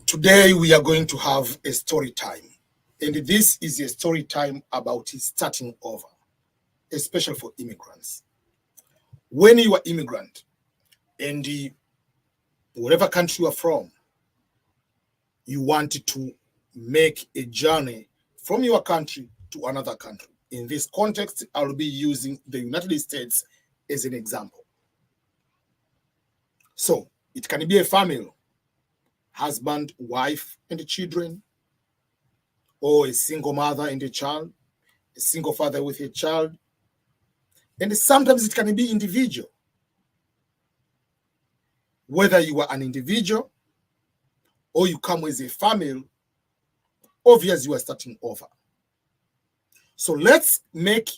Today we are going to have a story time, and this is a story time about starting over, especially for immigrants. When you are immigrant and whatever country you are from, you want to make a journey from your country to another country. In this context, I'll be using the United States as an example. So it can be a family, husband, wife, and children, or a single mother and a child, a single father with a child, and sometimes it can be individual. Whether you are an individual or you come as a family, obviously you are starting over. So let's make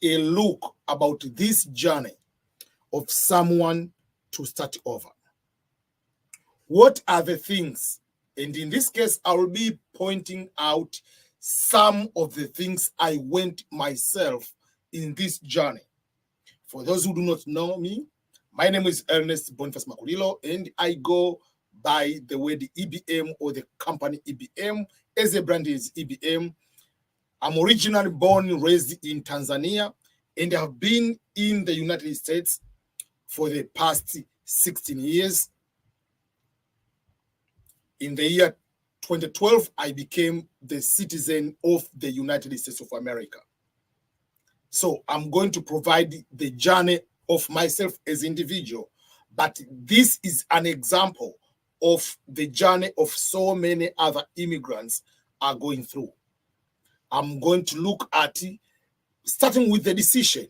a look about this journey of someone to start over. What are the things? And in this case, I will be pointing out some of the things I went myself in this journey. For those who do not know me, my name is Ernest Boniface Makulilo, and I go by the word EBM or the company EBM, as a brand is EBM. I'm originally born and raised in Tanzania, and have been in the United States for the past 16 years. In the year 2012, I became the citizen of the United States of America. So I'm going to provide the journey of myself as an individual, but this is an example of the journey of so many other immigrants are going through. I'm going to look at, starting with the decision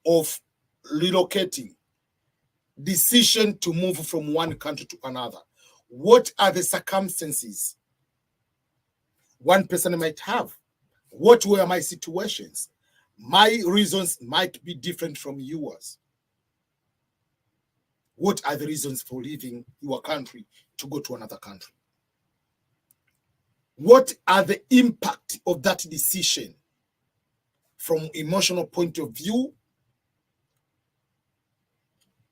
of relocating, decision to move from one country to another. What are the circumstances one person might have? What were my situations? My reasons might be different from yours. What are the reasons for leaving your country to go to another country? What are the impact of that decision from emotional point of view,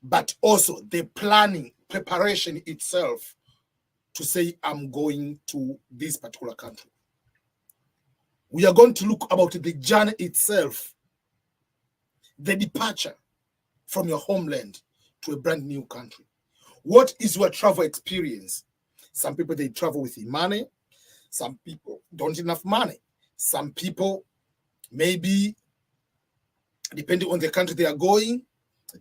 but also the planning, preparation itself to say, I'm going to this particular country. We are going to look about the journey itself, the departure from your homeland to a brand new country. What is your travel experience? Some people, they travel with money. Some people don't have enough money. Some people, maybe, depending on the country they are going,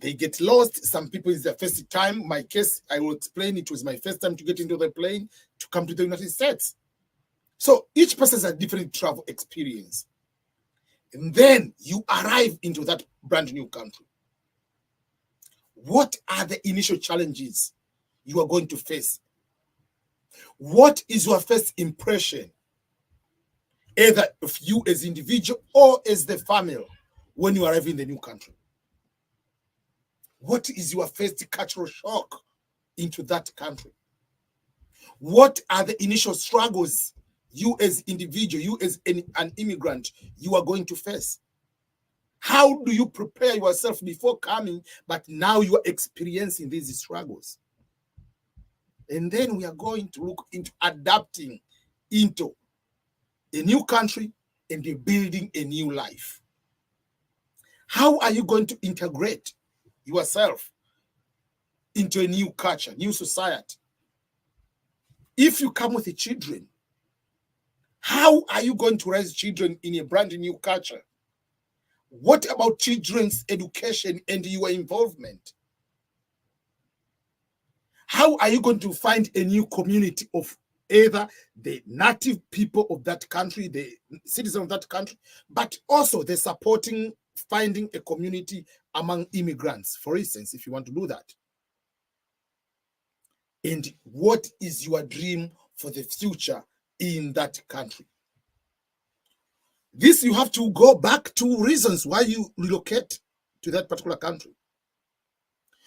they get lost. Some people, it's their first time. My case, I will explain, it was my first time to get into the plane to come to the United States. So each person has a different travel experience. And then you arrive into that brand new country. What are the initial challenges you are going to face? What is your first impression, either of you as individual or as the family, when you arrive in the new country? What is your first cultural shock into that country? What are the initial struggles you as individual, you as an immigrant, you are going to face? How do you prepare yourself before coming, but now you are experiencing these struggles? And then we are going to look into adapting into a new country and building a new life. How are you going to integrate yourself into a new culture, new society? If you come with the children, how are you going to raise children in a brand new culture? What about children's education and your involvement? How are you going to find a new community of either the native people of that country, the citizens of that country, but also the supporting, finding a community among immigrants, for instance, if you want to do that? And what is your dream for the future in that country? This, you have to go back to reasons why you relocate to that particular country.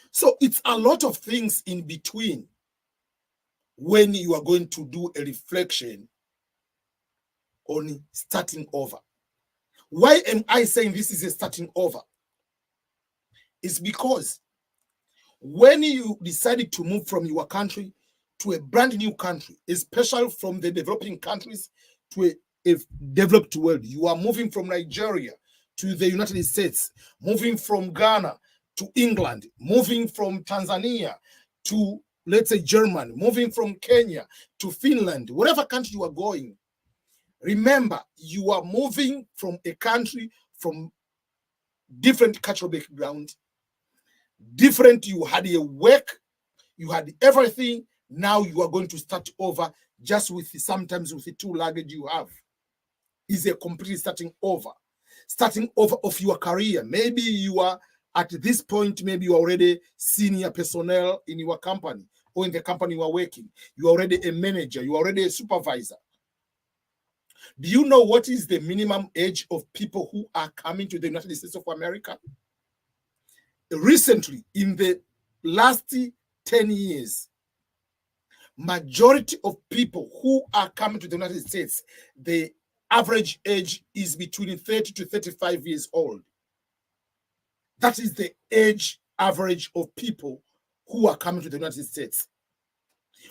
So it's a lot of things in between when you are going to do a reflection on starting over. Why am I saying this is a starting over? It's because when you decided to move from your country to a brand new country, especially from the developing countries to a developed world. You are moving from Nigeria to the United States, moving from Ghana to England, moving from Tanzania to, let's say, Germany, moving from Kenya to Finland, whatever country you are going. Remember, you are moving from a country from different cultural background, different, you had your work, you had everything. Now you are going to start over just with sometimes with the 2 luggage you have. Is a completely starting over of your career. Maybe you are at this point, maybe you are already senior personnel in your company or in the company you are working. You are already a manager, you are already a supervisor. Do you know what is the minimum age of people who are coming to the United States of America? Recently, in the last 10 years, majority of people who are coming to the United States, the average age is between 30 to 35 years old. That is the age average of people who are coming to the United States.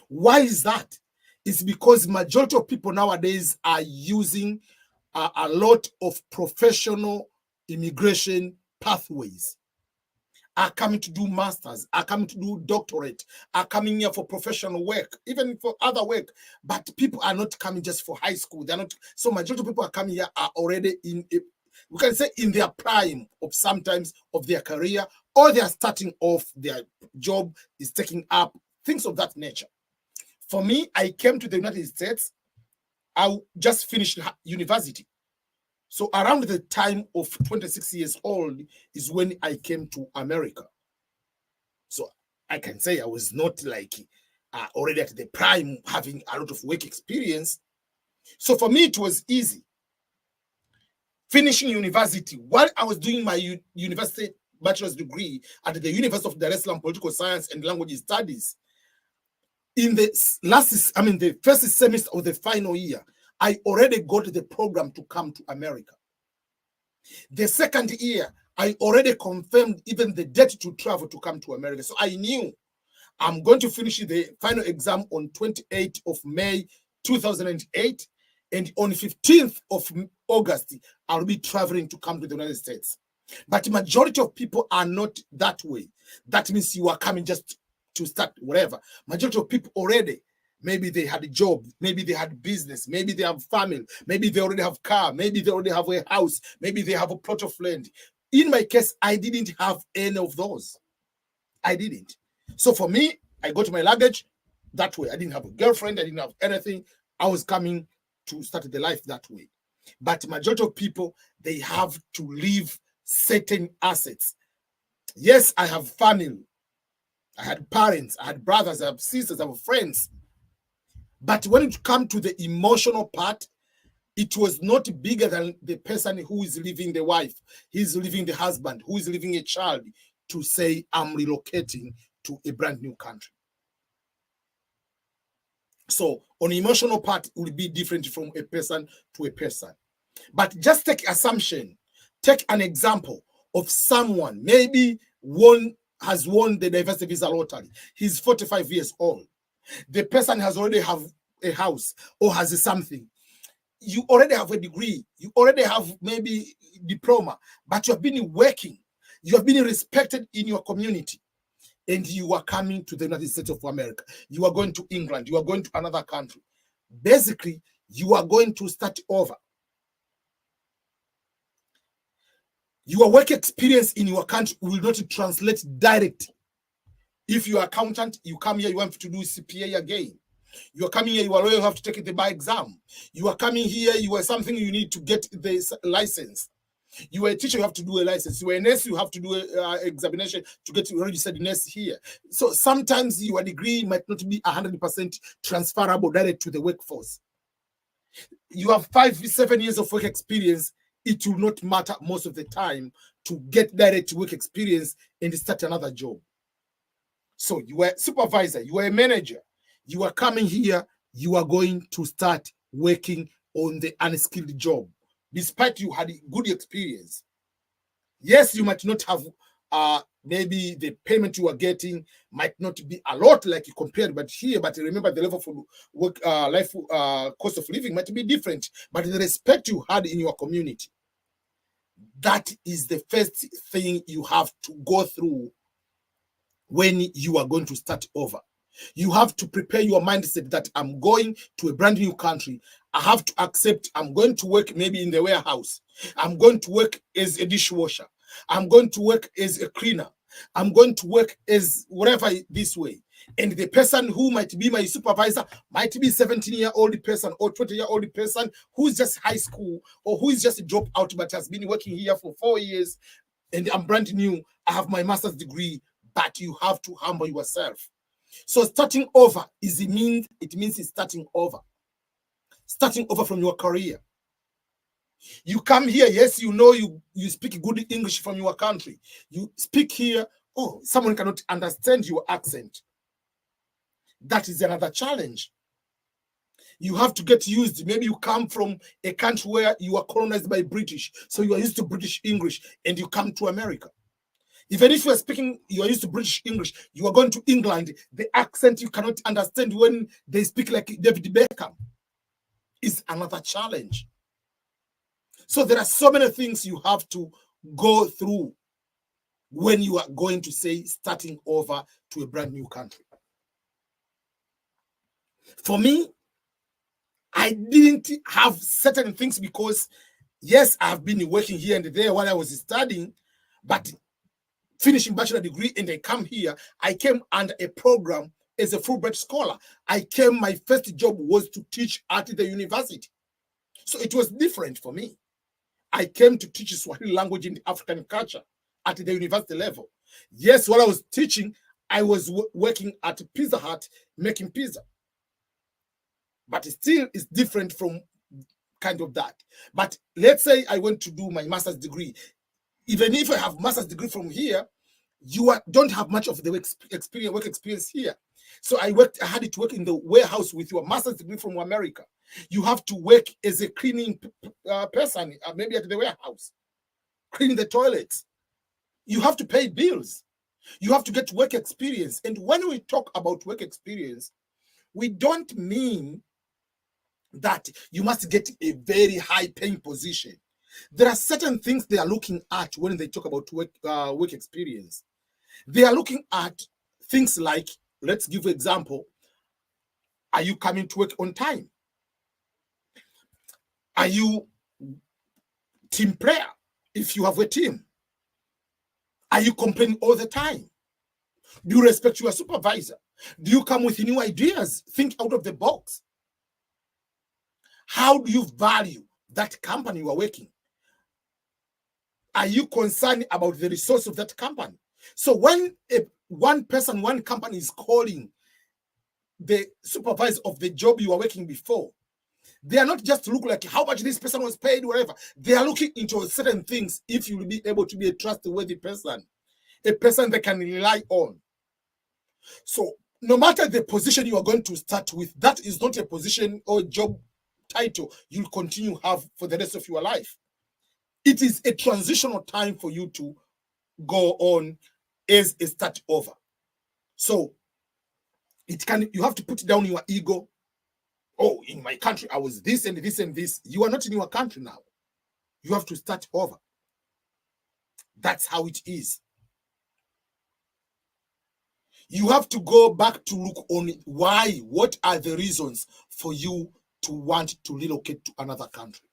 Why is that? It's because majority of people nowadays are using a lot of professional immigration pathways, are coming to do masters, are coming to do doctorate, are coming here for professional work, even for other work. But people are not coming just for high school. They're not. So majority of people are coming here are already in, we can say, in their prime of sometimes of their career, or they are starting off, their job is taking up, things of that nature. For me, I came to the United States, I just finished university. So around the time of 26 years old is when I came to America. So I can say I was not like already at the prime, having a lot of work experience. So for me, it was easy. Finishing university, while I was doing my university bachelor's degree at the University of Dar es Salaam Political Science and Language Studies, in the the first semester of the final year, I already got the program to come to America. The second year, I already confirmed even the date to travel to come to America. So I knew I'm going to finish the final exam on 28th of May, 2008. And on 15th of August, I'll be traveling to come to the United States. But the majority of people are not that way. That means you are coming just to start whatever. Majority of people already, maybe they had a job, maybe they had business, maybe they have family, maybe they already have car, maybe they already have a house, maybe they have a plot of land. In my case, I didn't have any of those. I didn't. So for me, I got my luggage that way. I didn't have a girlfriend. I didn't have anything. I was coming to start the life that way. But majority of people, they have to leave certain assets. Yes, I have family. I had parents, I had brothers, I have sisters, I have friends. But when it comes to the emotional part, it was not bigger than the person who is leaving the wife, he's leaving the husband, who is leaving a child, to say, I'm relocating to a brand new country. So on the emotional part, it will be different from a person to a person. But just take assumption, take an example of someone, maybe has won the diversity visa lottery. He's 45 years old. The person has already have a house or has something. You already have a degree. You already have maybe diploma, but you have been working. You have been respected in your community. And you are coming to the United States of America. You are going to England. You are going to another country. Basically, you are going to start over. Your work experience in your country will not translate directly. If you are accountant, you come here, you want to do CPA again. You are coming here, you are lawyer, you have to take the bar exam. You are coming here, you are something, you need to get the license. You are a teacher, you have to do a license. You are a nurse, you have to do an examination to get registered nurse here. So sometimes your degree might not be 100% transferable direct to the workforce. You have 5-7 years of work experience. It will not matter most of the time to get direct work experience and start another job. So you are a supervisor, you are a manager, you are coming here, you are going to start working on the unskilled job, despite you had good experience. Yes, you might not have maybe the payment you are getting might not be a lot like you compared, but here, but remember the level for work, life, cost of living might be different, but the respect you had in your community, that is the first thing you have to go through when you are going to start over. You have to prepare your mindset that I'm going to a brand new country. I have to accept I'm going to work maybe in the warehouse. I'm going to work as a dishwasher. I'm going to work as a cleaner. I'm going to work as whatever this way. And the person who might be my supervisor might be 17-year-old person or 20-year-old person who's just high school or who is just a dropout but has been working here for 4 years, and I'm brand new. I have my master's degree, but you have to humble yourself. So starting over it means it's starting over. Starting over from your career. You come here, yes, you know you speak good English from your country. You speak here, oh, someone cannot understand your accent. That is another challenge. You have to get used. Maybe you come from a country where you are colonized by British, so you are used to British English, and you come to America. Even if you are speaking, you are used to British English, you are going to England, the accent you cannot understand when they speak like David Beckham is another challenge. So there are so many things you have to go through when you are going to say starting over to a brand new country. For me, I didn't have certain things because, yes, I've been working here and there while I was studying, but finishing bachelor degree and I come here, I came under a program as a Fulbright scholar. My first job was to teach at the university. So it was different for me. I came to teach Swahili language in the African culture at the university level. Yes, while I was teaching, I was working at Pizza Hut making pizza. But still, it's different from kind of that. But let's say I went to do my master's degree. Even if I have master's degree from here, you don't have much of the work experience here. So I had to work in the warehouse with your master's degree from America. You have to work as a cleaning person, maybe at the warehouse, cleaning the toilets. You have to pay bills. You have to get work experience. And when we talk about work experience, we don't mean that you must get a very high paying position. There are certain things they are looking at when they talk about work experience. They are looking at things like, let's give an example. Are you coming to work on time? Are you team player if you have a team? Are you complaining all the time? Do you respect your supervisor? Do you come with new ideas? Think out of the box. How do you value that company you are working? Are you concerned about the resource of that company? So when one company is calling the supervisor of the job you are working before, they are not just look like how much this person was paid, whatever. They are looking into certain things if you will be able to be a trustworthy person, a person they can rely on. So no matter the position you are going to start with, that is not a position or job title you'll continue to have for the rest of your life. It is a transitional time for you to go on as a start over. So you have to put down your ego. Oh, in my country, I was this and this and this. You are not in your country now. You have to start over. That's how it is. You have to go back to look on why, what are the reasons for you to want to relocate to another country.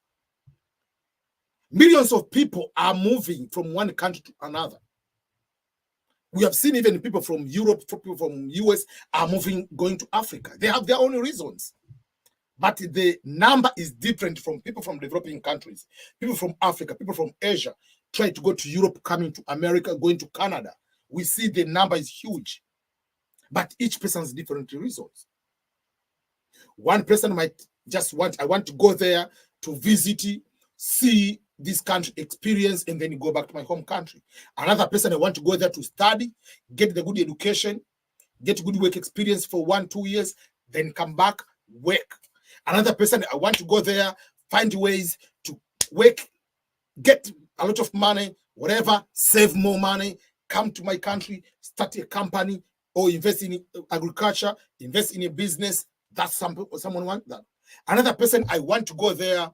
Millions of people are moving from one country to another. We have seen even people from Europe, people from US are moving, going to Africa. They have their own reasons. But the number is different from people from developing countries. People from Africa, people from Asia, try to go to Europe, coming to America, going to Canada. We see the number is huge. But each person has different reasons. One person might just I want to go there to visit, see this country, experience, and then go back to my home country. Another person, I want to go there to study, get the good education, get good work experience for 1-2 years, then come back, work. Another person, I want to go there, find ways to work, get a lot of money, whatever, save more money, come to my country, start a company, or invest in agriculture, invest in a business. That's someone wants that. Another person, I want to go there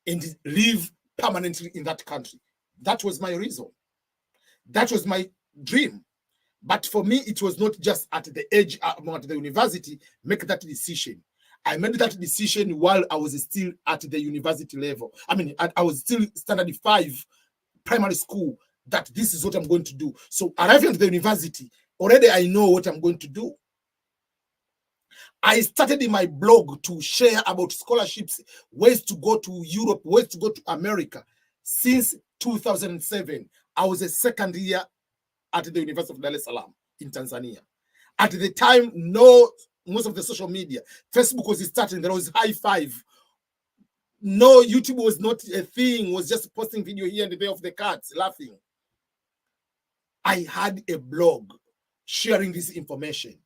and live permanently in that country. That was my reason. That was my dream. But for me, it was not just at the age, at the university, make that decision. I made that decision while I was still at the university level. I mean, I was still standard 5 primary school, that this is what I'm going to do. So arriving at the university, already I know what I'm going to do. I started in my blog to share about scholarships, ways to go to Europe, ways to go to America. Since 2007, I was a second year at the University of Dar es Salaam in Tanzania. At the time, most of the social media, Facebook was starting, there was high five. No, YouTube was not a thing, was just posting video here and there of the cats laughing. I had a blog sharing this information.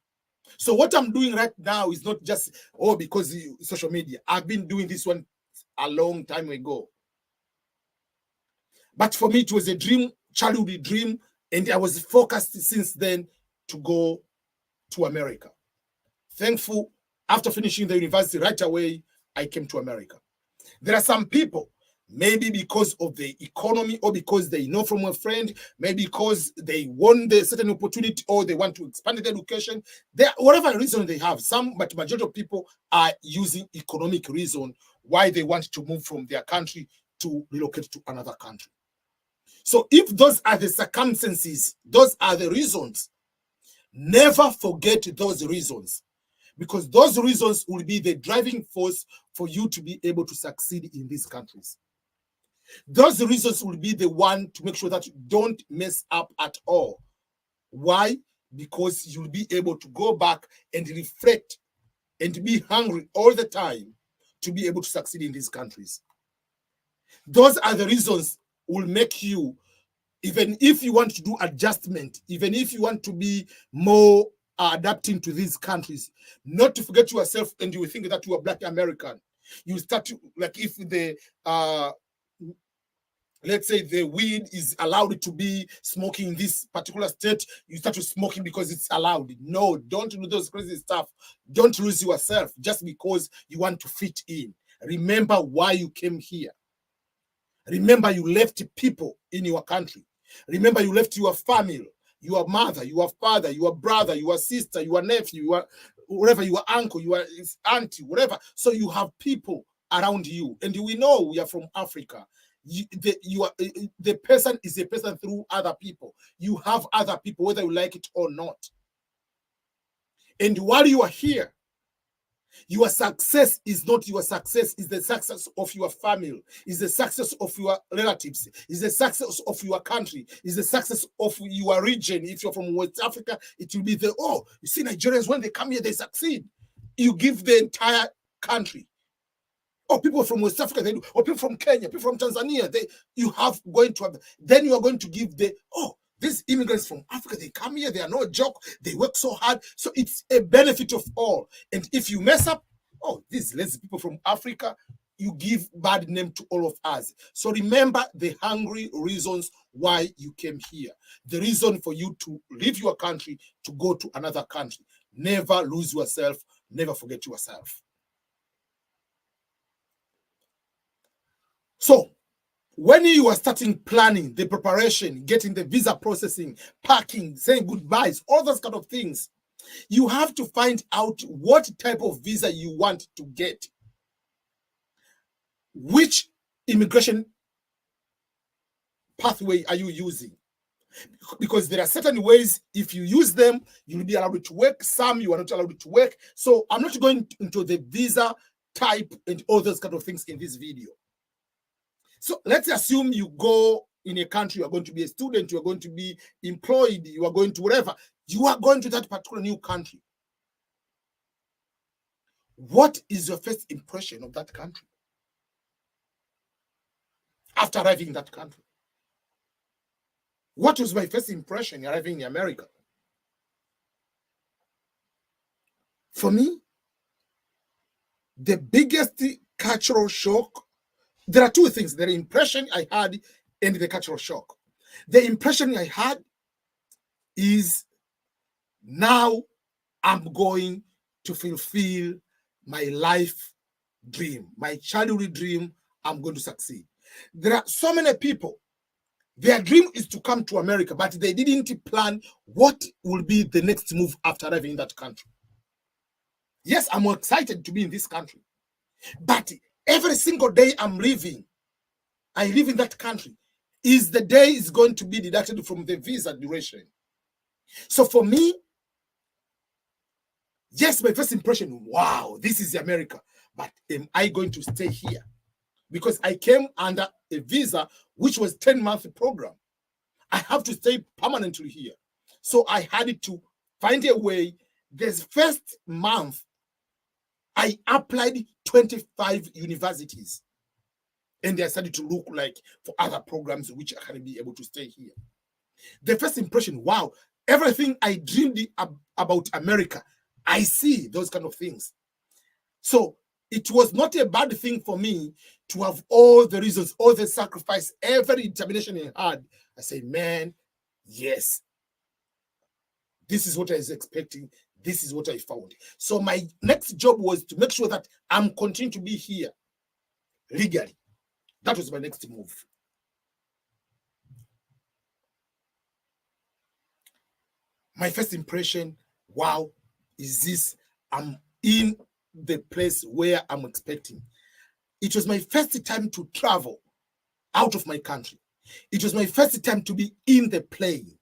So what I'm doing right now is not just, because social media. I've been doing this one a long time ago. But for me, it was a dream, childhood dream, and I was focused since then to go to America. Thankful, after finishing the university right away, I came to America. There are some people, maybe because of the economy, or because they know from a friend, maybe because they want the certain opportunity, or they want to expand their education, whatever reason they have, but majority of people are using economic reason why they want to move from their country to relocate to another country. So if those are the circumstances, those are the reasons, never forget those reasons, because those reasons will be the driving force for you to be able to succeed in these countries. Those reasons will be the one to make sure that you don't mess up at all. Why? Because you'll be able to go back and reflect and be hungry all the time to be able to succeed in these countries. Those are the reasons will make you, even if you want to do adjustment, even if you want to be more adapting to these countries, not to forget yourself and you will think that you are Black American. You start to, like, if the let's say the weed is allowed to be smoking in this particular state, you start to smoking because it's allowed. No, don't do those crazy stuff. Don't lose yourself just because you want to fit in. Remember why you came here. Remember you left people in your country. Remember you left your family, your mother, your father, your brother, your sister, your nephew, your whatever, your uncle, your auntie, whatever. So you have people around you. And we know we are from Africa. The person is a person through other people. You have other people, whether you like it or not. And while you are here, your success is not your success, is the success of your family, is the success of your relatives, is the success of your country, is the success of your region. If you're from West Africa, it will be you see, Nigerians, when they come here, they succeed. You give the entire country. Or people from West Africa, they do, or people from Kenya, people from Tanzania, then you are going to give these immigrants from Africa, they come here, they are no joke, they work so hard. So it's a benefit of all. And if you mess up, these lazy people from Africa, you give bad name to all of us. So remember the hungry reasons why you came here. The reason for you to leave your country to go to another country. Never lose yourself. Never forget yourself. So when you are starting planning the preparation, getting the visa processing, packing, saying goodbyes, all those kind of things, you have to find out what type of visa you want to get. Which immigration pathway are you using? Because there are certain ways, if you use them, you'll be allowed to work. Some you are not allowed to work. So I'm not going into the visa type and all those kind of things in this video. So let's assume you go in a country, you are going to be a student, you are going to be employed, you are going to whatever. You are going to that particular new country. What is your first impression of that country after arriving in that country? What was my first impression arriving in America? For me, the biggest cultural shock, there are two things: the impression I had and the cultural shock. The impression I had is now I'm going to fulfill my life dream, my childhood dream. I'm going to succeed. There are so many people, their dream is to come to America, but they didn't plan what will be the next move after arriving in that country. Yes, I'm excited to be in this country, but every single day I live in that country, is the day is going to be deducted from the visa duration. So for me, yes, my first impression, wow, this is America, but am I going to stay here? Because I came under a visa which was 10-month program. I have to stay permanently here. So I had to find a way. This first month, I applied 25 universities. And I started to look like for other programs which I can be able to stay here. The first impression, wow, everything I dreamed about America, I see those kind of things. So it was not a bad thing for me to have all the reasons, all the sacrifice, every determination I had. I say, man, yes, this is what I was expecting. This is what I found. So my next job was to make sure that I'm continuing to be here legally. That was my next move. My first impression, wow, is this? I'm in the place where I'm expecting. It was my first time to travel out of my country. It was my first time to be in the plane.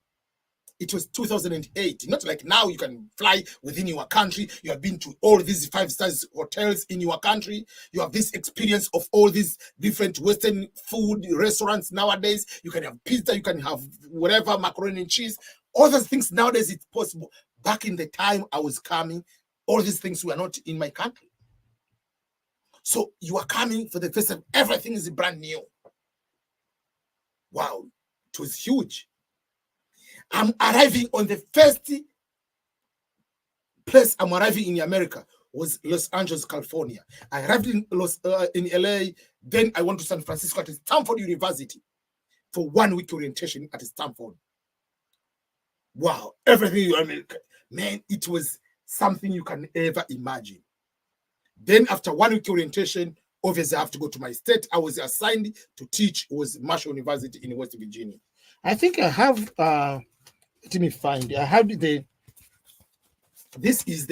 It was 2008. Not like now you can fly within your country. You have been to all these 5-star hotels in your country. You have this experience of all these different Western food restaurants nowadays. You can have pizza, you can have whatever, macaroni and cheese. All those things nowadays, it's possible. Back in the time I was coming, all these things were not in my country. So you are coming for the first time. Everything is brand new. Wow, it was huge. I'm arriving on the first place I'm arriving in America was Los Angeles, California. I arrived in LA, then I went to San Francisco at Stanford University for 1 week orientation at Stanford. Wow, everything, man, it was something you can ever imagine. Then after 1 week orientation, obviously I have to go to my state. I was assigned to teach, was Marshall University in West Virginia. I think I have, let me find, I have this is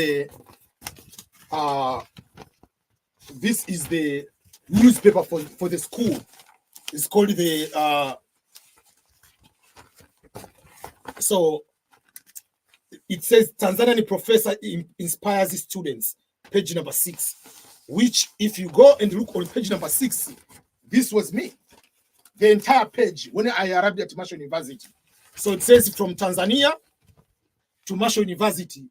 the newspaper for the school. It's called the, so it says Tanzanian professor inspires students, page number 6, which if you go and look on page number 6, this was me. The entire page when I arrived at Marshall University. So it says from Tanzania to Marshall University,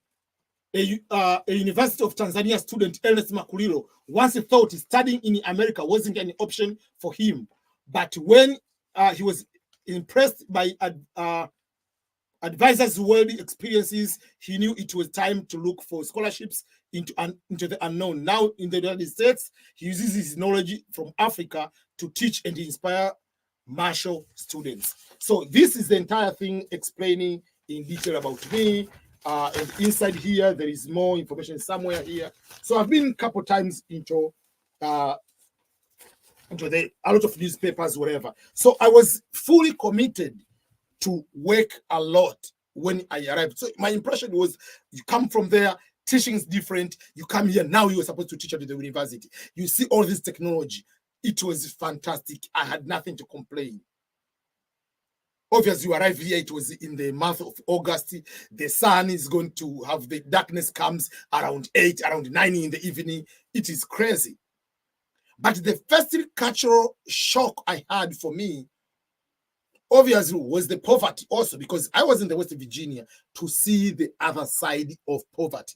a University of Tanzania student, Ernest Makulilo, once thought studying in America wasn't an option for him. But when he was impressed by advisors' world experiences, he knew it was time to look for scholarships into the unknown. Now in the United States, he uses his knowledge from Africa to teach and inspire Marshall students. So this is the entire thing explaining in detail about me. And inside here, there is more information somewhere here. So I've been a couple times into a lot of newspapers, whatever. So I was fully committed to work a lot when I arrived. So my impression was, you come from there, teaching is different. You come here, now you are supposed to teach at the university. You see all this technology. It was fantastic. I had nothing to complain. Obviously, you arrive here, it was in the month of August. The sun is going to have, the darkness comes around 8, around 9 in the evening. It is crazy. But the first cultural shock I had for me, obviously, was the poverty also, because I was in the West Virginia to see the other side of poverty.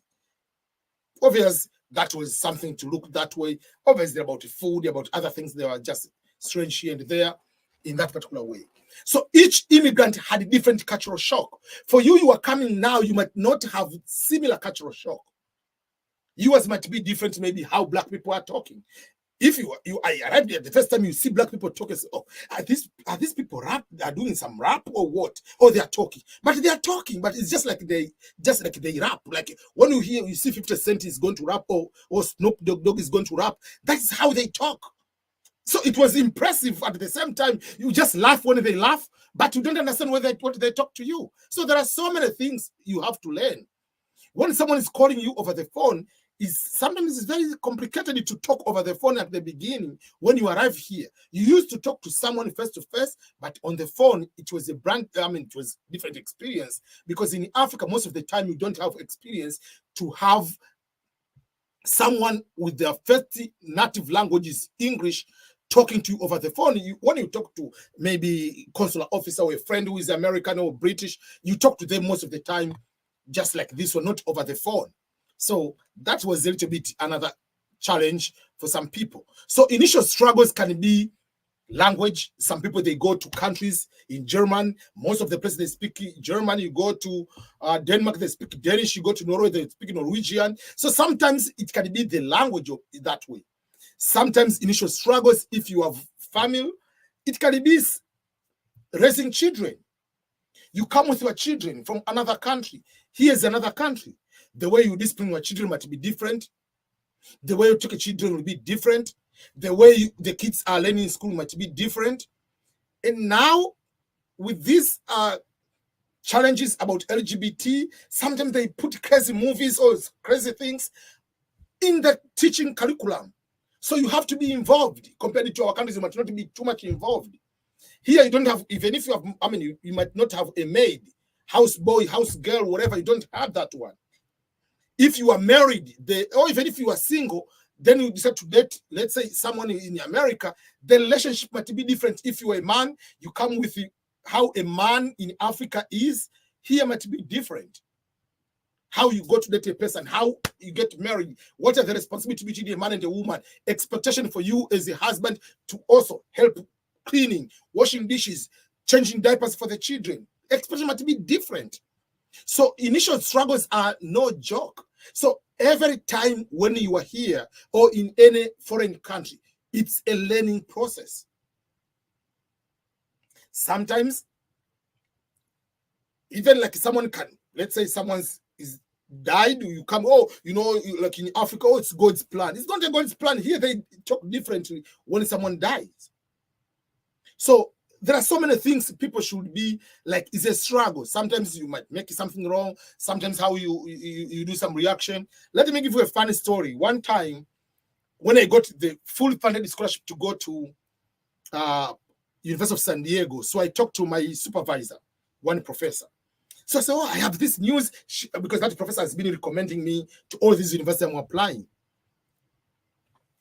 Obviously, that was something to look that way. Obviously, about food, about other things, they were just strange here and there in that particular way. So each immigrant had a different cultural shock. For you, you are coming now, you might not have similar cultural shock. Yours might be different, maybe how Black people are talking. If I arrived there the first time, you see black people talk and say, oh, are these people rap? Are doing some rap or what? Or they are talking, but it's just like they rap. Like when you see 50 Cent is going to rap, or Snoop Dogg is going to rap. That's how they talk. So it was impressive. At the same time, you just laugh when they laugh, but you don't understand what they talk to you. So there are so many things you have to learn. When someone is calling you over the phone, sometimes it's very complicated to talk over the phone at the beginning. When you arrive here, you used to talk to someone face to face, but on the phone, it was it was different experience, because in Africa, most of the time, you don't have experience to have someone with their first native language is English talking to you over the phone. When you talk to maybe consular officer or a friend who is American or British, you talk to them most of the time just like this, or not over the phone. So that was a little bit another challenge for some people. So initial struggles can be language. Some people, they go to countries in German. Most of the places they speak German. You go to Denmark, they speak Danish. You go to Norway, they speak Norwegian. So sometimes it can be the language that way. Sometimes initial struggles, if you have family, it can be raising children. You come with your children from another country. Here's another country. The way you discipline your children might be different. The way you take your children will be different. The way the kids are learning in school might be different. And now, with these challenges about LGBT, sometimes they put crazy movies or crazy things in the teaching curriculum. So you have to be involved. Compared to our countries, you might not be too much involved. Here, you don't have, even if you have, you might not have a maid, house boy, house girl, whatever, you don't have that one. If you are married, or even if you are single, then you decide to date, let's say, someone in America, the relationship might be different. If you are a man, you come with how a man in Africa is. Here might be different. How you go to date a person, how you get married, what are the responsibilities between a man and a woman, expectation for you as a husband to also help cleaning, washing dishes, changing diapers for the children. Expectation might be different. So initial struggles are no joke. So every time when you are here or in any foreign country, it's a learning process. Sometimes, even like someone can, let's say someone's is died, you come, like in Africa, it's God's plan. It's not a God's plan. Here they talk differently when someone dies. So there are so many things people should be like, it's a struggle. Sometimes you might make something wrong. Sometimes how you do some reaction. Let me give you a funny story. One time, when I got the full funded scholarship to go to University of San Diego, so I talked to my supervisor, one professor. So I said, I have this news, because that professor has been recommending me to all these universities I'm applying.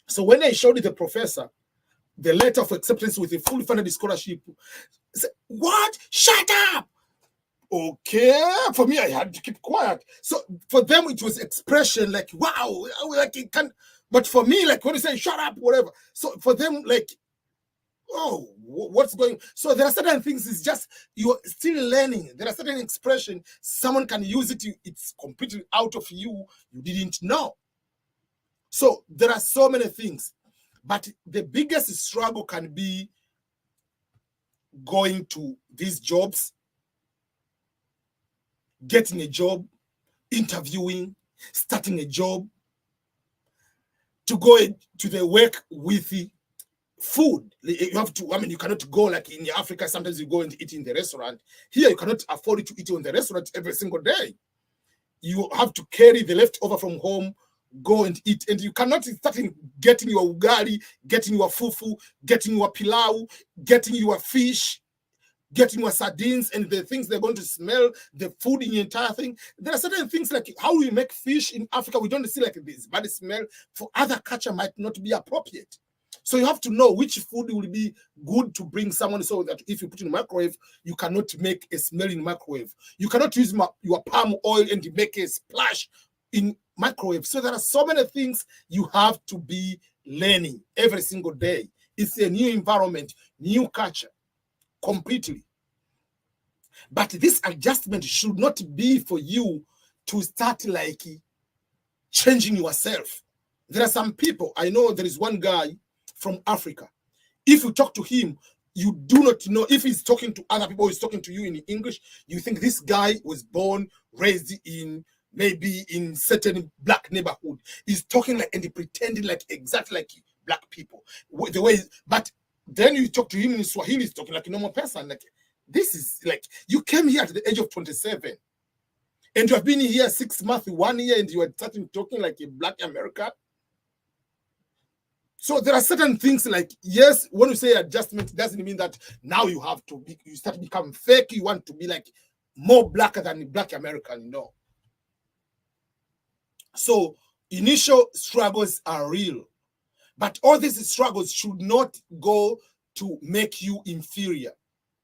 So when I showed the professor the letter of acceptance with a fully funded scholarship, I said, what? Shut up! Okay, for me, I had to keep quiet. So for them, it was expression like, wow, like it can. But for me, like when you say shut up, whatever. So for them, like, oh, what's going on? So there are certain things, it's just, you're still learning. There are certain expression, someone can use it, it's completely out of you, you didn't know. So there are so many things. But the biggest struggle can be going to these jobs, getting a job, interviewing, starting a job, to go to the work with food. You have to, you cannot go like in Africa, sometimes you go and eat in the restaurant. Here, you cannot afford to eat in the restaurant every single day. You have to carry the leftover from home, go and eat, and you cannot start getting your ugali, getting your fufu, getting your pilau, getting your fish, getting your sardines, and the things they're going to smell, the food in the entire thing. There are certain things like how we make fish in Africa, we don't see like this bad smell. For other culture might not be appropriate. So you have to know which food will be good to bring someone, so that if you put in the microwave, you cannot make a smell in the microwave. You cannot use your palm oil and make a splash in microwave. So there are so many things you have to be learning every single day. It's a new environment, new culture, completely. But this adjustment should not be for you to start like changing yourself. There are some people, I know there is one guy, from Africa. If you talk to him, you do not know if he's talking to other people, he's talking to you in English. You think this guy was born, raised in maybe in certain black neighborhood. He's talking like and he pretending like exactly like black people. The way, but then you talk to him in Swahili, he's talking like a normal person. Like this is like you came here at the age of 27, and you have been here 6 months, 1 year, and you are starting talking like a black American. So there are certain things like, yes, when you say adjustment, it doesn't mean that now you have to be, you start to become fake. You want to be like more blacker than black American, no. So initial struggles are real, but all these struggles should not go to make you inferior.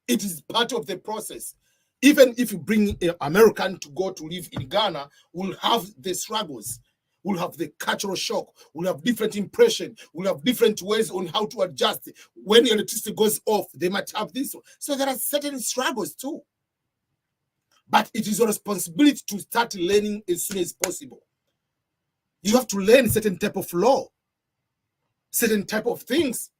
It is part of the process. Even if you bring an American to go to live in Ghana, we'll have the struggles. We'll have the cultural shock. We'll have different impression. We'll have different ways on how to adjust. When electricity goes off, they might have this one. So there are certain struggles too. But it is your responsibility to start learning as soon as possible. You have to learn certain type of law, certain type of things.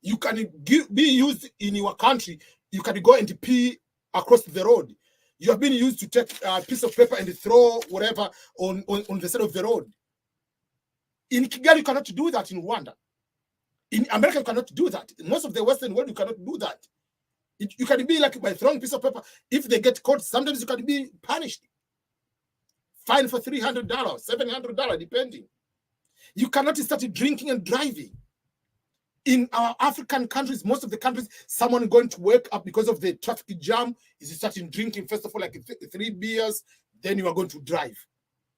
You can be used in your country. You can go and pee across the road. You have been used to take a piece of paper and throw whatever on the side of the road. In Kigali, you cannot do that. In Rwanda, in America, you cannot do that. In most of the Western world, you cannot do that. You can be like by throwing a piece of paper. If they get caught, sometimes you can be punished. Fine for $300, $700, depending. You cannot start drinking and driving. In our African countries, most of the countries, someone going to wake up because of the traffic jam is starting drinking, first of all, like 3 beers, then you are going to drive.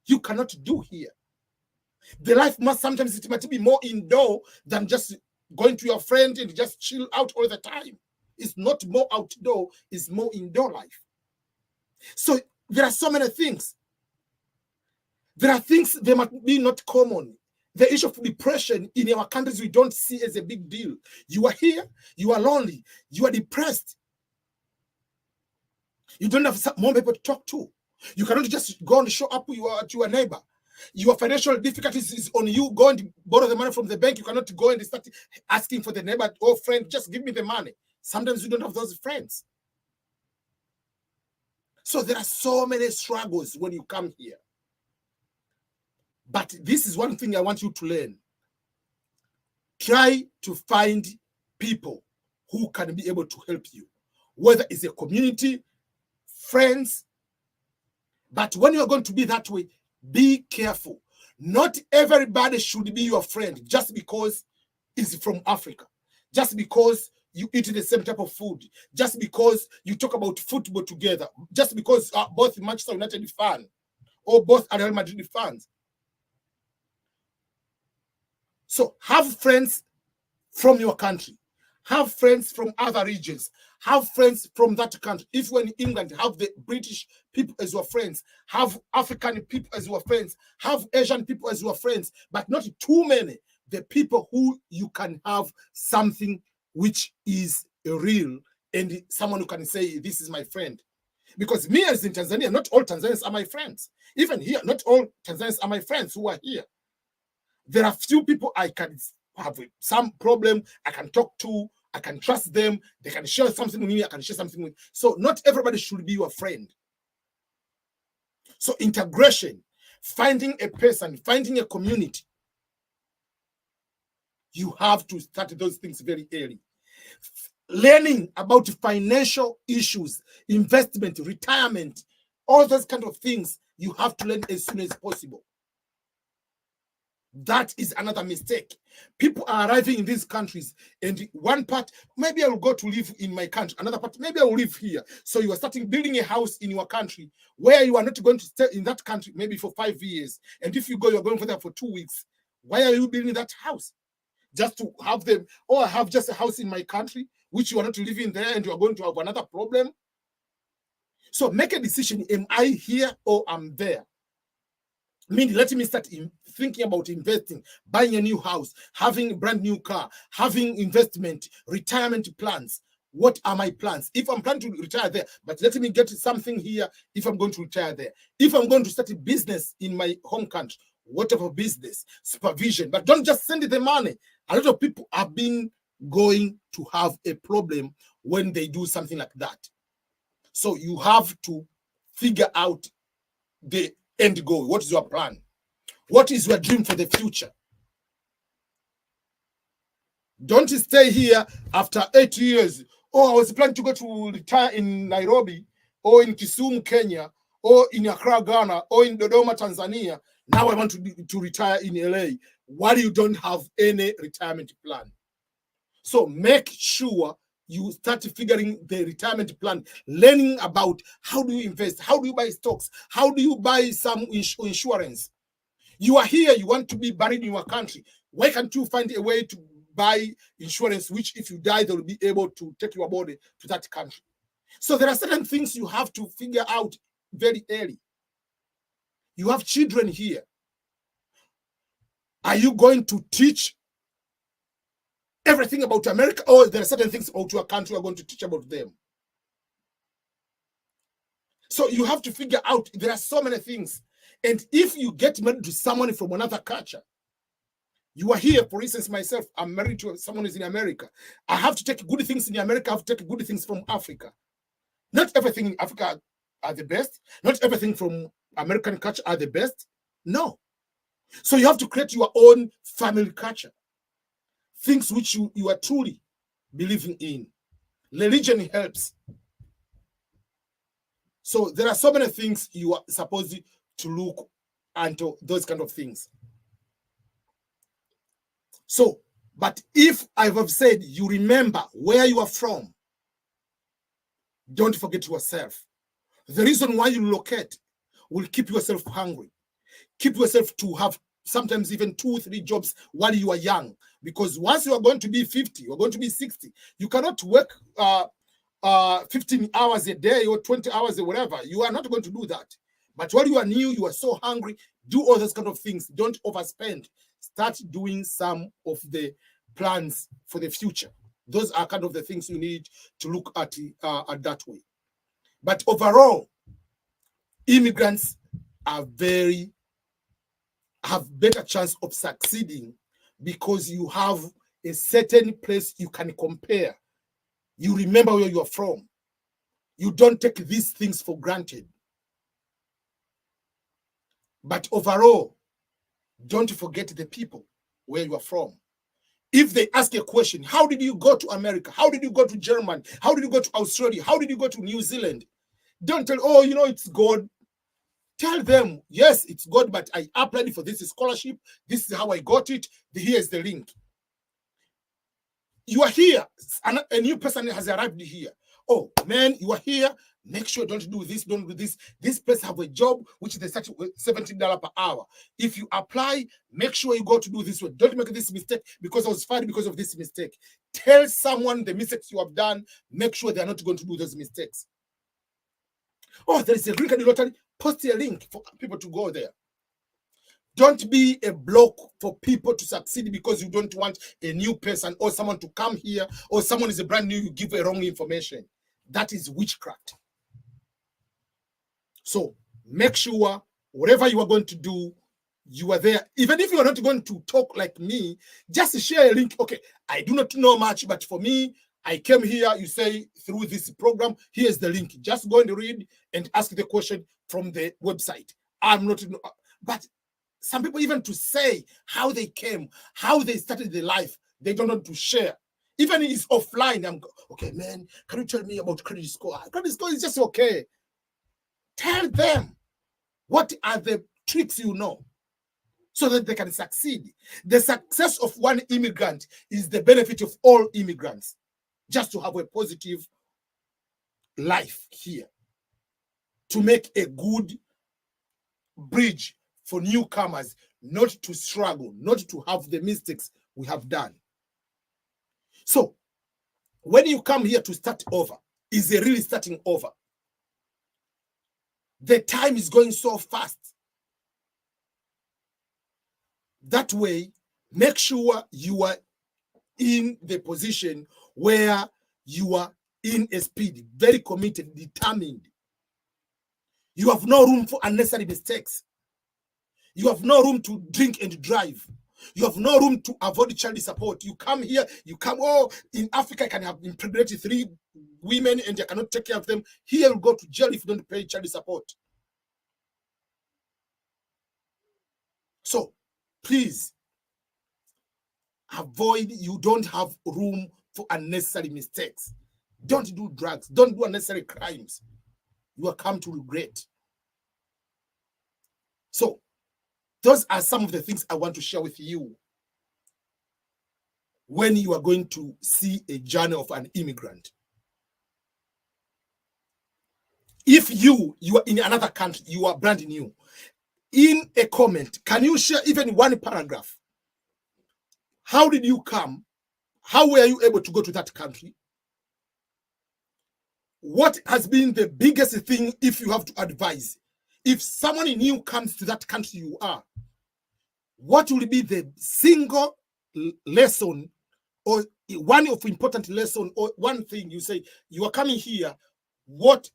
You cannot do here. The life must sometimes, it might be more indoor than just going to your friend and just chill out all the time. It's not more outdoor, it's more indoor life. So there are so many things. There are things that might be not common. The issue of depression in our countries, we don't see as a big deal. You are here, you are lonely, you are depressed. You don't have more people to talk to. You cannot just go and show up to your neighbor. Your financial difficulties is on you. Go and borrow the money from the bank. You cannot go and start asking for the neighbor or friend, just give me the money. Sometimes you don't have those friends. So there are so many struggles when you come here. But this is one thing I want you to learn. Try to find people who can be able to help you, whether it's a community, friends. But when you're going to be that way, be careful. Not everybody should be your friend just because it's from Africa, just because you eat the same type of food, just because you talk about football together, just because both Manchester United fans or both Real Madrid fans. So have friends from your country. Have friends from other regions. Have friends from that country. If you're in England, have the British people as your friends. Have African people as your friends. Have Asian people as your friends. But not too many. The people who you can have something which is real and someone who can say, this is my friend. Because me as in Tanzania, not all Tanzanians are my friends. Even here, not all Tanzanians are my friends who are here. There are few people I can have some problem, I can talk to, I can trust them, they can share something with me, I can share something with. So not everybody should be your friend. So integration, finding a person, finding a community, you have to start those things very early. Learning about financial issues, investment, retirement, all those kind of things, you have to learn as soon as possible. That is another mistake. People are arriving in these countries, and one part, maybe I will go to live in my country. Another part, maybe I will live here. So you are starting building a house in your country where you are not going to stay in that country maybe for 5 years. And if you go, you're going for there for 2 weeks. Why are you building that house? Just to have them, or I have just a house in my country, which you are not living there, and you are going to have another problem. So make a decision. Am I here or I'm there? Let me start thinking about investing, buying a new house, having a brand new car, having investment, retirement plans. What are my plans? If I'm planning to retire there, but let me get something here if I'm going to retire there. If I'm going to start a business in my home country, whatever business, supervision, but don't just send the money. A lot of people have been going to have a problem when they do something like that. So you have to figure out the end goal. What is your plan? What is your dream for the future? Don't stay here after 8 years. Oh, I was planning to go to retire in Nairobi, or in Kisumu, Kenya, or in Accra, Ghana, or in Dodoma, Tanzania. Now I want to retire in LA. While you don't have any retirement plan. So make sure you start figuring the retirement plan, learning about how do you invest, how do you buy stocks, how do you buy some insurance. You are here, you want to be buried in your country. Why can't you find a way to buy insurance, which if you die, they will be able to take your body to that country? So there are certain things you have to figure out very early. You have children here. Are you going to teach everything about America, or there are certain things about your country you are going to teach about them? So you have to figure out, there are so many things. And if you get married to someone from another culture, you are here, for instance, myself, I'm married to someone who's in America. I have to take good things in America, I have to take good things from Africa. Not everything in Africa are the best. Not everything from American culture are the best. No. So you have to create your own family culture. Things which you are truly believing in. Religion helps. So there are so many things you are supposed to look into, those kind of things. So, but if I have said you remember where you are from, don't forget yourself. The reason why you locate will keep yourself hungry. Keep yourself to have sometimes even 2-3 jobs while you are young. Because once you are going to be 50, you're going to be 60, you cannot work 15 hours a day or 20 hours or whatever. You are not going to do that. But while you are new, you are so hungry, do all those kind of things. Don't overspend. Start doing some of the plans for the future. Those are kind of the things you need to look at that way. But overall, immigrants have better chance of succeeding because you have a certain place you can compare. You remember where you are from. You don't take these things for granted. But overall, don't forget the people where you are from. If they ask a question, how did you go to America? How did you go to Germany? How did you go to Australia? How did you go to New Zealand? Don't tell, oh, it's God. Tell them, yes, it's God, but I applied for this scholarship. This is how I got it. Here's the link. You are here. A new person has arrived here. Oh, man, you are here. Make sure don't do this, don't do this. This place have a job, which they start with $17 per hour. If you apply, make sure you go to do this one. Don't make this mistake because I was fired because of this mistake. Tell someone the mistakes you have done. Make sure they are not going to do those mistakes. Oh, there is a link in the lottery. Post a link for people to go there. Don't be a block for people to succeed because you don't want a new person or someone to come here or someone is a brand new, you give a wrong information. That is witchcraft. So make sure whatever you are going to do, you are there. Even if you are not going to talk like me, just share a link. Okay, I do not know much, but for me, I came here, you say, through this program, here's the link. Just go and read and ask the question from the website. I'm not, but some people even to say how they came, how they started their life, they don't want to share. Even if it's offline, I'm okay, man, can you tell me about credit score? Credit score is just okay. Tell them what are the tricks you know so that they can succeed. The success of one immigrant is the benefit of all immigrants, just to have a positive life here, to make a good bridge for newcomers, not to struggle, not to have the mistakes we have done. So when you come here to start over, is it really starting over? The time is going so fast. That way, make sure you are in the position where you are in a speed, very committed, determined. You have no room for unnecessary mistakes. You have no room to drink and drive. You have no room to avoid child support. You come here, oh, in Africa, I can have impregnated 3 women and I cannot take care of them. Here, you'll go to jail if you don't pay child support. So, please, avoid, you don't have room for unnecessary mistakes. Don't do drugs. Don't do unnecessary crimes. You will come to regret. So, those are some of the things I want to share with you when you are going to see a journey of an immigrant. If you are in another country, you are brand new, in a comment, can you share even one paragraph? How did you come? How were you able to go to that country? What has been the biggest thing, if you have to advise? If someone new comes to that country you are, what will be the single lesson or one of important lesson or one thing you say, you are coming here, what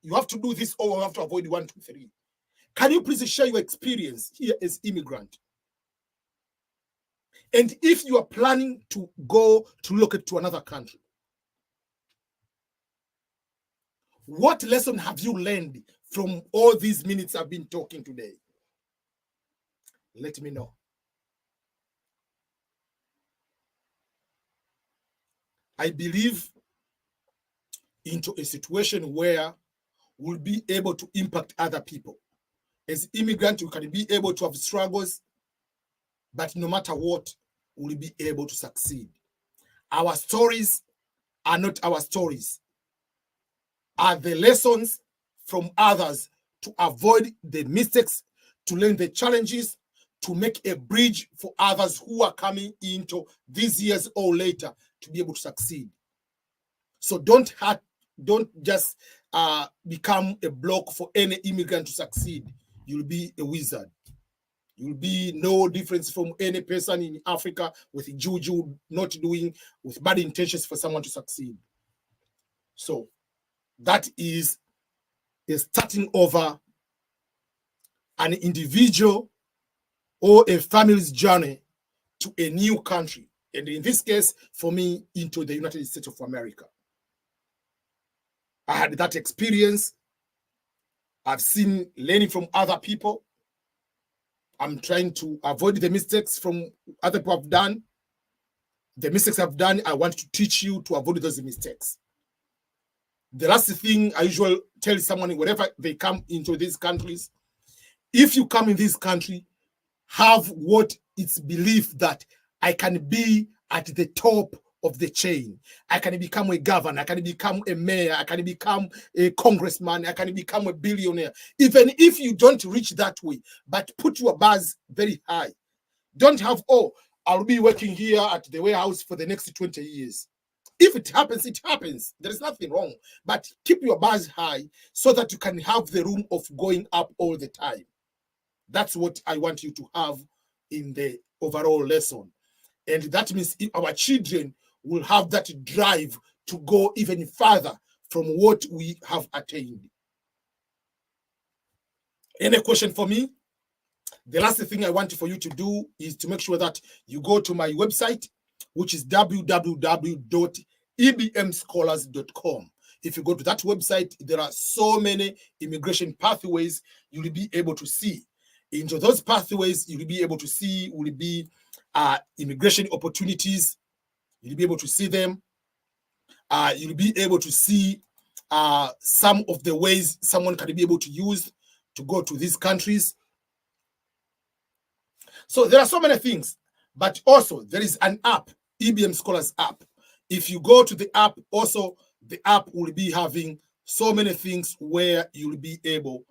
you have to do this or you have to avoid 1, 2, 3. Can you please share your experience here as immigrant? And if you are planning to go to relocate to another country, what lesson have you learned from all these minutes I've been talking today? Let me know. I believe into a situation where we'll be able to impact other people. As immigrants, we can be able to have struggles, but no matter what, we'll be able to succeed. Our stories are not our stories, are the lessons from others to avoid the mistakes, to learn the challenges, to make a bridge for others who are coming into these years or later to be able to succeed. So don't just become a block for any immigrant to succeed. You'll be a wizard. You'll be no difference from any person in Africa with juju not doing, with bad intentions for someone to succeed. So that is a starting over an individual or a family's journey to a new country. And in this case, for me, into the United States of America. I had that experience. I've seen learning from other people. I'm trying to avoid the mistakes from other people have done. The mistakes I've done, I want to teach you to avoid those mistakes. The last thing I usually tell someone, whenever they come into these countries, if you come in this country, have what it's believed that I can be at the top of the chain. I can become a governor, I can become a mayor, I can become a congressman, I can become a billionaire. Even if you don't reach that way, but put your bars very high. Don't have, oh, I'll be working here at the warehouse for the next 20 years. If it happens, it happens. There is nothing wrong. But keep your bars high so that you can have the room of going up all the time. That's what I want you to have in the overall lesson. And that means our children will have that drive to go even further from what we have attained. Any question for me? The last thing I want for you to do is to make sure that you go to my website, which is www.ebmscholars.com. If you go to that website, there are so many immigration pathways you will be able to see. Into those pathways, you will be able to see will be immigration opportunities. You'll be able to see them. You'll be able to see some of the ways someone can be able to use to go to these countries. So there are so many things, but also there is an app, EBM Scholars app. If you go to the app, also the app will be having so many things where you'll be able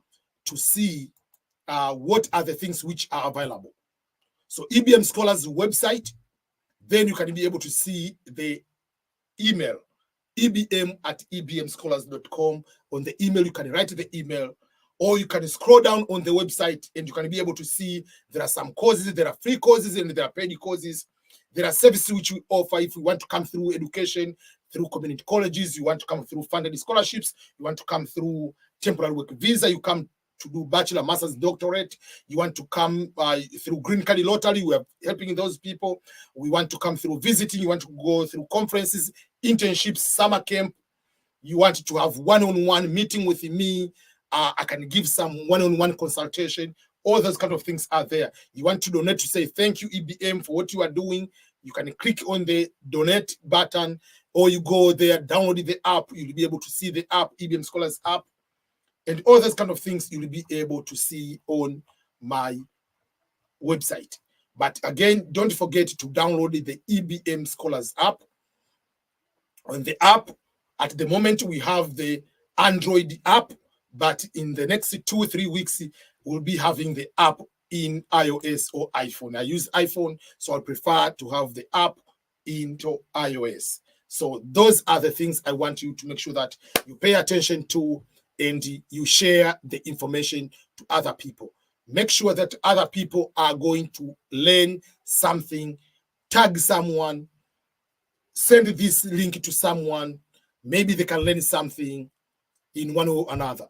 to see what are the things which are available. So EBM Scholars website, then you can be able to see the email, ebm@ebmscholars.com. On the email, you can write the email, or you can scroll down on the website and you can be able to see there are some courses, there are free courses and there are paid courses. There are services which we offer if you want to come through education, through community colleges, you want to come through funded scholarships, you want to come through temporary work visa, you come to do bachelor, master's, doctorate. You want to come through green card lottery. We are helping those people. We want to come through visiting. You want to go through conferences, internships, summer camp. You want to have one-on-one meeting with me. I can give some one-on-one consultation. All those kind of things are there. You want to donate to say thank you, EBM, for what you are doing. You can click on the donate button, or you go there, download the app. You'll be able to see the app, EBM Scholars app, and all those kind of things you'll be able to see on my website. But again, don't forget to download the EBM Scholars app. On the app, at the moment, we have the Android app, but in the next 2 or 3 weeks, we'll be having the app in iOS or iPhone. I use iPhone, so I prefer to have the app into iOS. So those are the things I want you to make sure that you pay attention to and you share the information to other people. Make sure that other people are going to learn something. Tag someone, send this link to someone. Maybe they can learn something in one way or another.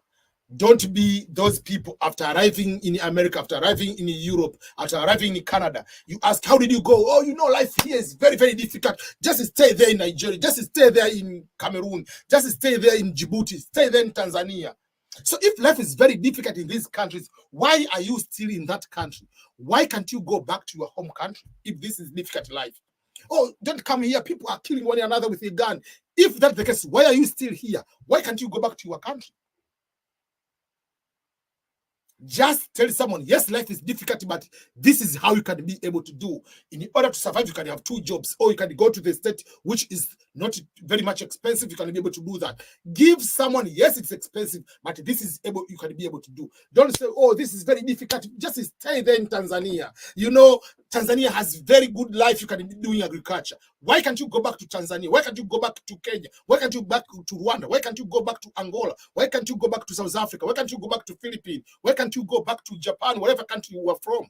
Don't be those people after arriving in America, after arriving in Europe, after arriving in Canada. You ask, how did you go? Oh, you know, life here is very, very difficult. Just stay there in Nigeria. Just stay there in Cameroon. Just stay there in Djibouti. Stay there in Tanzania. So if life is very difficult in these countries, why are you still in that country? Why can't you go back to your home country if this is difficult life? Oh, don't come here. People are killing one another with a gun. If that's the case, why are you still here? Why can't you go back to your country? Just tell someone, yes, life is difficult, but this is how you can be able to do. In order to survive, you can have 2 jobs, or you can go to the state, which is not very much expensive. You can be able to do that. Give someone, yes, it's expensive, but this is able, you can be able to do. Don't say, oh, this is very difficult. Just stay there in Tanzania. You know, Tanzania has very good life. You can be doing agriculture. Why can't you go back to Tanzania? Why can't you go back to Kenya? Why can't you go back to Rwanda? Why can't you go back to Angola? Why can't you go back to South Africa? Why can't you go back to Philippines? Why can't you go back to Japan, whatever country you are from?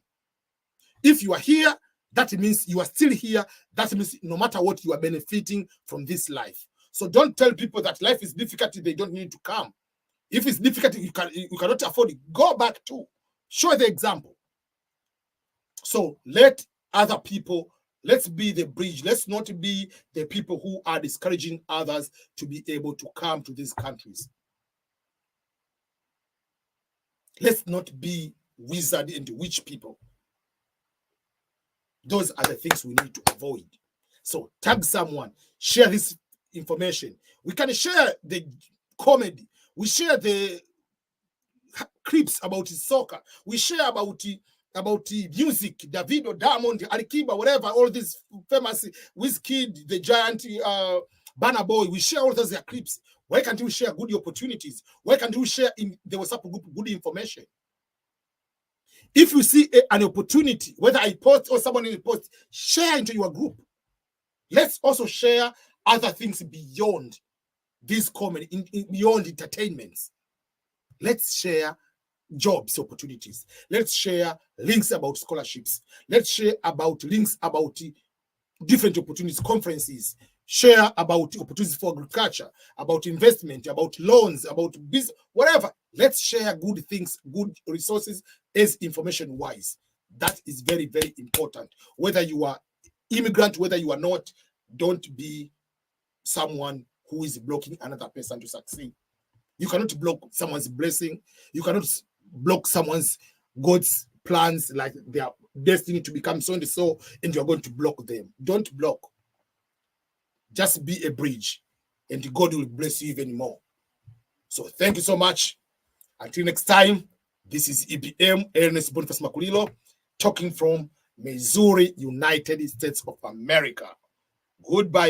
If you are here, that means you are still here. That means no matter what, you are benefiting from this life. So don't tell people that life is difficult, they don't need to come. If it's difficult, you cannot afford it. Go back too. Show the example. So let other people, let's be the bridge. Let's not be the people who are discouraging others to be able to come to these countries. Let's not be wizard and witch people. Those are the things we need to avoid. So tag someone, share this information. We can share the comedy. We share the clips about soccer. We share about music, Davido, Diamond, Alikiba, whatever, all these famous Wizkid, the giant Burna Boy. We share all those clips. Why can't we share good opportunities? Why can't we share in the WhatsApp group good information? If you see an opportunity, whether I post or someone in post, share into your group. Let's also share other things beyond this comedy, beyond entertainments. Let's share jobs opportunities. Let's share links about scholarships. Let's share about links about different opportunities, conferences. Share about opportunities for agriculture, about investment, about loans, about business, whatever. Let's share good things, good resources as information-wise. That is very, very important. Whether you are immigrant, whether you are not, don't be someone who is blocking another person to succeed. You cannot block someone's blessing. You cannot block someone's God's plans, like their destiny to become so and so, and you're going to block them. Don't block. Just be a bridge, and God will bless you even more. So thank you so much. Until next time, this is EBM, Ernest Boniface Makulilo, talking from Missouri, United States of America. Goodbye.